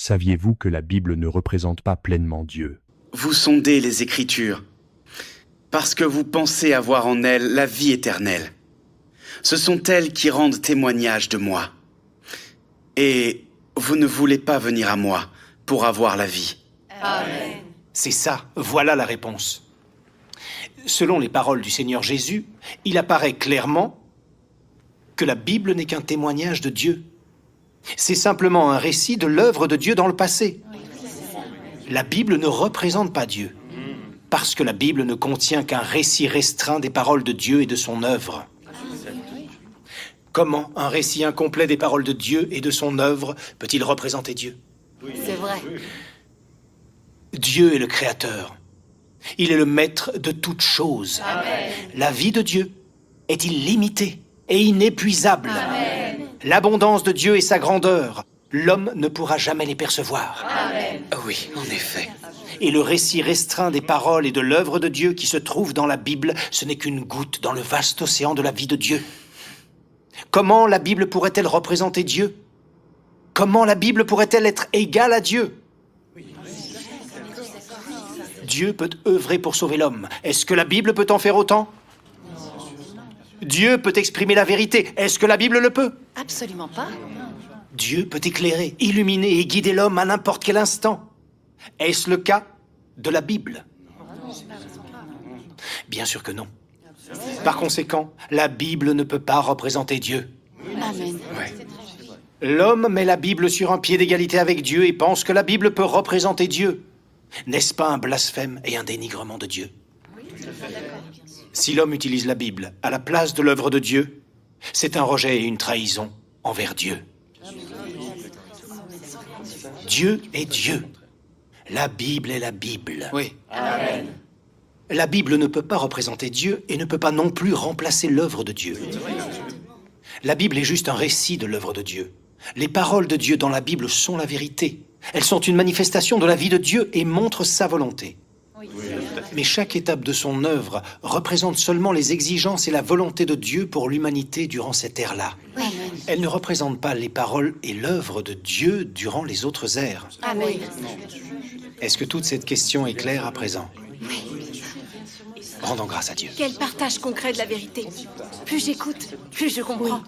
Saviez-vous que la Bible ne représente pas pleinement Dieu? Vous sondez les Écritures, parce que vous pensez avoir en elles la vie éternelle. Ce sont elles qui rendent témoignage de moi. Et vous ne voulez pas venir à moi pour avoir la vie. Amen. C'est ça, voilà la réponse. Selon les paroles du Seigneur Jésus, il apparaît clairement que la Bible n'est qu'un témoignage de Dieu. C'est simplement un récit de l'œuvre de Dieu dans le passé. La Bible ne représente pas Dieu, parce que la Bible ne contient qu'un récit restreint des paroles de Dieu et de son œuvre. Comment un récit incomplet des paroles de Dieu et de son œuvre peut-il représenter Dieu? C'est vrai. Dieu est le Créateur. Il est le maître de toutes choses. Amen. La vie de Dieu est illimitée et inépuisable. Amen. L'abondance de Dieu et sa grandeur, l'homme ne pourra jamais les percevoir. Amen. Oui, en effet. Et le récit restreint des paroles et de l'œuvre de Dieu qui se trouve dans la Bible, ce n'est qu'une goutte dans le vaste océan de la vie de Dieu. Comment la Bible pourrait-elle représenter Dieu? Comment la Bible pourrait-elle être égale à Dieu? Dieu peut œuvrer pour sauver l'homme. Est-ce que la Bible peut en faire autant? Dieu peut exprimer la vérité. Est-ce que la Bible le peut? Absolument pas. Dieu peut éclairer, illuminer et guider l'homme à n'importe quel instant. Est-ce le cas de la Bible? Bien sûr que non. Par conséquent, la Bible ne peut pas représenter Dieu. Amen. L'homme met la Bible sur un pied d'égalité avec Dieu et pense que la Bible peut représenter Dieu. N'est-ce pas un blasphème et un dénigrement de Dieu? Si l'homme utilise la Bible à la place de l'œuvre de Dieu, c'est un rejet et une trahison envers Dieu. Dieu est Dieu. La Bible est la Bible. Oui. Amen. La Bible ne peut pas représenter Dieu et ne peut pas non plus remplacer l'œuvre de Dieu. La Bible est juste un récit de l'œuvre de Dieu. Les paroles de Dieu dans la Bible sont la vérité. Elles sont une manifestation de la vie de Dieu et montrent sa volonté. Mais chaque étape de son œuvre représente seulement les exigences et la volonté de Dieu pour l'humanité durant cette ère-là. Amen. Elle ne représente pas les paroles et l'œuvre de Dieu durant les autres ères. Amen. Est-ce que toute cette question est claire à présent? Rendons grâce à Dieu. Quel partage concret de la vérité. Plus j'écoute, plus je comprends.